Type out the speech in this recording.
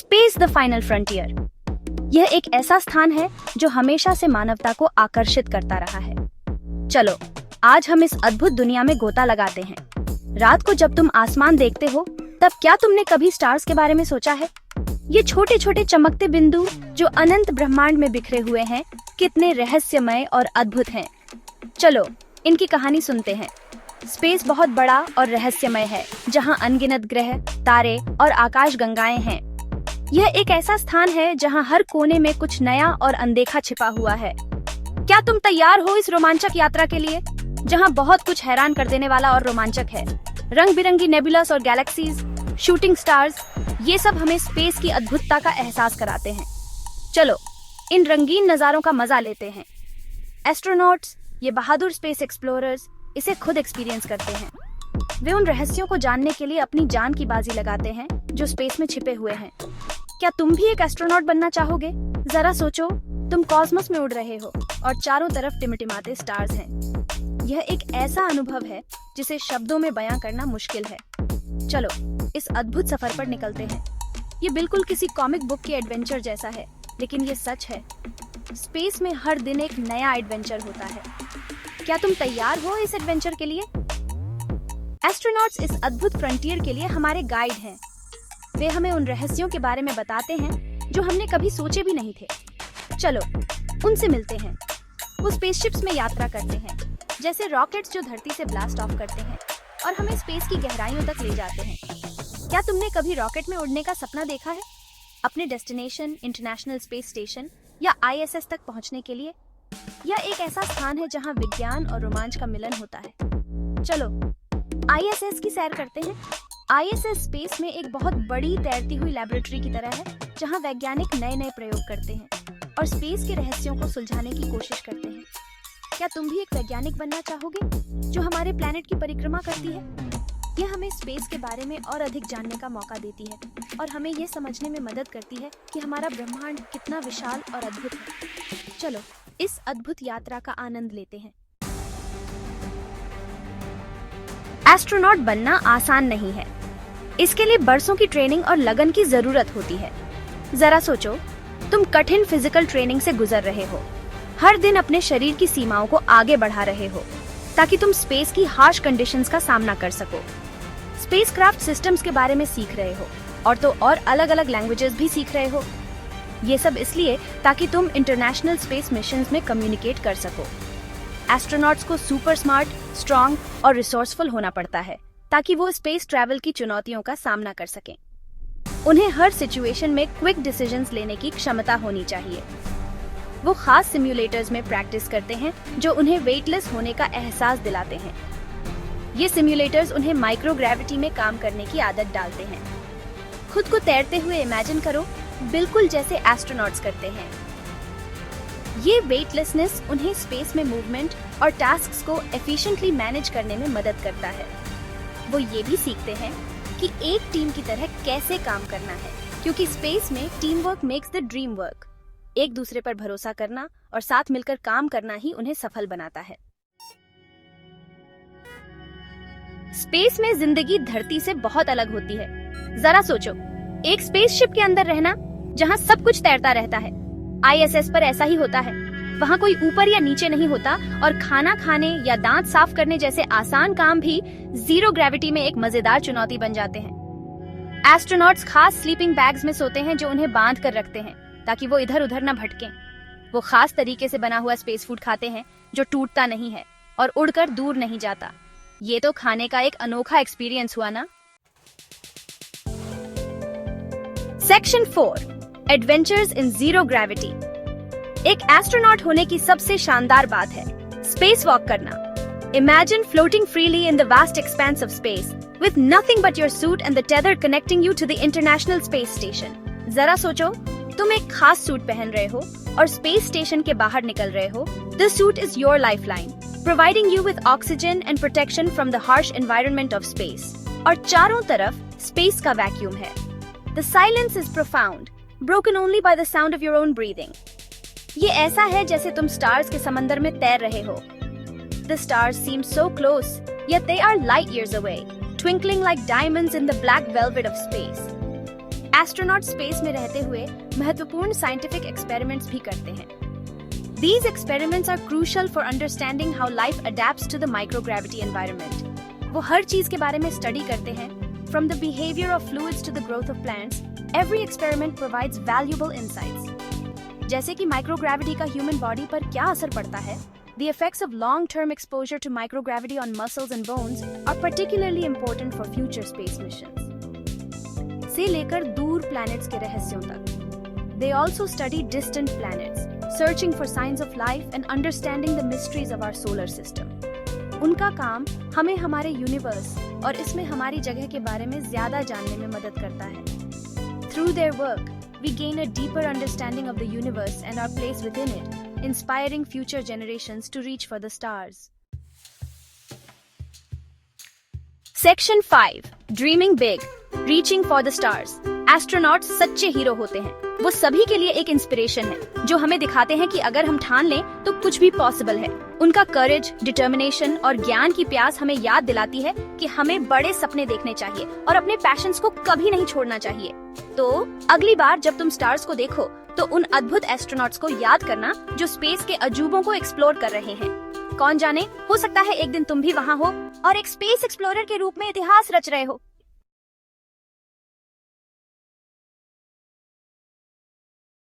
Space the final frontier. यह एक ऐसा स्थान है जो हमेशा से मानवता को आकर्षित करता रहा है। चलो आज हम इस अद्भुत दुनिया में गोता लगाते हैं। रात को जब तुम आसमान देखते हो तब क्या तुमने कभी स्टार्स के बारे में सोचा है? ये छोटे छोटे चमकते बिंदु जो अनंत ब्रह्मांड में बिखरे हुए हैं, कितने रहस्यमय और अद्भुत हैं। चलो इनकी कहानी सुनते हैं। स्पेस बहुत बड़ा और रहस्यमय है, जहाँ अनगिनत ग्रह, तारे और आकाश गंगाएं हैं। यह एक ऐसा स्थान है जहाँ हर कोने में कुछ नया और अनदेखा छिपा हुआ है। क्या तुम तैयार हो इस रोमांचक यात्रा के लिए, जहाँ बहुत कुछ हैरान कर देने वाला और रोमांचक है? रंग बिरंगी नेबुलास और गैलेक्सीज, शूटिंग स्टार्स, ये सब हमें स्पेस की अद्भुतता का एहसास कराते हैं। चलो इन रंगीन नजारों का मजा लेते हैं। एस्ट्रोनॉट्स, ये बहादुर स्पेस एक्सप्लोरर्स, इसे खुद एक्सपीरियंस करते हैं। वे उन रहस्यों को जानने के लिए अपनी जान की बाजी लगाते हैं जो स्पेस में छिपे हुए हैं। क्या तुम भी एक एस्ट्रोनॉट बनना चाहोगे? जरा सोचो, तुम कॉस्मोस में उड़ रहे हो और चारों तरफ टिमटिमाते स्टार्स हैं। यह एक ऐसा अनुभव है जिसे शब्दों में बयां करना मुश्किल है। चलो इस अद्भुत सफर पर निकलते हैं। ये बिल्कुल किसी कॉमिक बुक के एडवेंचर जैसा है, लेकिन ये सच है। स्पेस में हर दिन एक नया एडवेंचर होता है। क्या तुम तैयार हो इस एडवेंचर के लिए? एस्ट्रोनॉट्स इस अद्भुत फ्रंटियर के लिए हमारे गाइड हैं। वे हमें उन रहस्यों के बारे में बताते हैं जो हमने कभी सोचे भी नहीं थे। चलो उनसे मिलते हैं। वो स्पेसशिप्स में यात्रा करते हैं, जैसे रॉकेट्स जो धरती से ब्लास्ट ऑफ करते हैं और हमें स्पेस की गहराइयों तक ले जाते हैं। क्या तुमने कभी रॉकेट में उड़ने का सपना देखा है, अपने डेस्टिनेशन इंटरनेशनल स्पेस स्टेशन या ISS तक पहुंचने के लिए? यह एक ऐसा स्थान है जहां विज्ञान और रोमांच का मिलन होता है। चलो ISS की सैर करते हैं। ISS स्पेस में एक बहुत बड़ी तैरती हुई लैबोरेटरी की तरह है, जहां वैज्ञानिक नए नए प्रयोग करते हैं और स्पेस के रहस्यों को सुलझाने की कोशिश करते हैं। क्या तुम भी एक वैज्ञानिक बनना चाहोगे जो हमारे प्लेनेट की परिक्रमा करती है? यह हमें स्पेस के बारे में और अधिक जानने का मौका देती है और हमें यह समझने में मदद करती है कि हमारा ब्रह्मांड कितना विशाल और अद्भुत है। चलो इस अद्भुत यात्रा का आनंद लेते हैं। एस्ट्रोनॉट बनना आसान नहीं है। इसके लिए बरसों की ट्रेनिंग और लगन की जरूरत होती है। जरा सोचो, तुम कठिन फिजिकल ट्रेनिंग से गुजर रहे हो, हर दिन अपने शरीर की सीमाओं को आगे बढ़ा रहे हो ताकि तुम स्पेस की हार्श कंडीशंस का सामना कर सको। स्पेसक्राफ्ट सिस्टम्स के बारे में सीख रहे हो और तो और अलग अलग लैंग्वेजेस भी सीख रहे हो। ये सब इसलिए ताकि तुम इंटरनेशनल स्पेस मिशंस में कम्युनिकेट कर सको। एस्ट्रोनॉट्स को सुपर स्मार्ट, स्ट्रॉन्ग और रिसोर्सफुल होना पड़ता है ताकि वो स्पेस ट्रैवल की चुनौतियों का सामना कर सकें। उन्हें हर सिचुएशन में क्विक डिसीजंस लेने की क्षमता होनी चाहिए। वो खास सिम्युलेटर्स में प्रैक्टिस करते हैं जो उन्हें वेटलेस होने का एहसास दिलाते हैं। ये सिम्युलेटर्स उन्हें माइक्रोग्रेविटी में काम करने की आदत डालते हैं। खुद को तैरते हुए इमेजिन करो, बिल्कुल जैसे एस्ट्रोनॉट्स करते हैं। ये वेटलेसनेस उन्हें स्पेस में मूवमेंट और टास्क्स को एफिशिएंटली मैनेज करने में मदद करता है। वो ये भी सीखते हैं कि एक टीम की तरह कैसे काम करना है, क्योंकि स्पेस में team work makes the dream work. एक दूसरे पर भरोसा करना और साथ मिलकर काम करना ही उन्हें सफल बनाता है। स्पेस में जिंदगी धरती से बहुत अलग होती है। जरा सोचो, एक स्पेसशिप के अंदर रहना जहाँ सब कुछ तैरता रहता है। ISS पर ऐसा ही होता है। वहाँ कोई ऊपर या नीचे नहीं होता और खाना खाने या दांत साफ करने जैसे आसान काम भी जीरो ग्रेविटी में एक मजेदार चुनौती बन जाते हैं। एस्ट्रोनॉट्स खास स्लीपिंग बैग्स में सोते हैं जो उन्हें बांध कर रखते हैं ताकि वो इधर उधर न भटकें। वो खास तरीके से बना हुआ स्पेस फूड खाते हैं जो टूटता नहीं है और उड़कर दूर नहीं जाता। ये तो खाने का एक अनोखा एक्सपीरियंस हुआ ना। Section 4, adventures in zero gravity. एक एस्ट्रोनॉट होने की सबसे शानदार बात है स्पेस वॉक करना। Imagine floating freely in the vast expanse of space with nothing but your suit and the tether connecting you to the International Space Station. जरा सोचो, तुम एक खास सूट पहन रहे हो और स्पेस स्टेशन के बाहर निकल रहे हो। The suit is your lifeline, providing you with oxygen and protection from the harsh environment of space. और चारों तरफ स्पेस का वैक्यूम है। The silence is profound, broken only by the sound of your own breathing. ये ऐसा है जैसे तुम स्टार्स के समंदर में तैर रहे हो। The stars seem so close, yet they are light years away, twinkling like diamonds in the black velvet of space. Astronaut space में रहते हुए महत्वपूर्ण साइंटिफिक एक्सपेरिमेंट्स भी करते हैं। These experiments are crucial for understanding how life adapts to the microgravity environment. वो हर चीज के बारे में स्टडी करते हैं, from the behavior of fluids to the growth of plants. Every experiment provides valuable insights. जैसे कि माइक्रोग्रेविटी का ह्यूमन बॉडी पर क्या असर पड़ता है, the effects of long-term exposure to microgravity on muscles and bones are particularly important for future space missions. से लेकर दूर प्लैनेट्स के रहस्यों तक. They also study distant planets, searching for signs of life and understanding the mysteries of our solar system. उनका काम हमें हमारे यूनिवर्स और इसमें हमारी जगह के बारे में ज्यादा जानने में मदद करता है. Through their work, we gain a deeper understanding of the universe and our place within it, inspiring future generations to reach for the stars. Section 5. Dreaming big, reaching for the stars. Astronauts सच्चे hero होते हैं. वो सभी के लिए एक inspiration है, जो हमें दिखाते हैं कि अगर हम ठान लें तो कुछ भी पॉसिबल है. उनका करेज, डिटर्मिनेशन और ज्ञान की प्यास हमें याद दिलाती है कि हमें बड़े सपने देखने चाहिए और अपने पैशंस को कभी नहीं छोड़ना चाहिए. तो अगली बार जब तुम स्टार्स को देखो तो उन अद्भुत एस्ट्रोनॉट्स को याद करना जो स्पेस के अजूबों को एक्सप्लोर कर रहे हैं. कौन जाने, हो सकता है एक दिन तुम भी वहाँ हो और एक स्पेस एक्सप्लोरर के रूप में इतिहास रच रहे हो.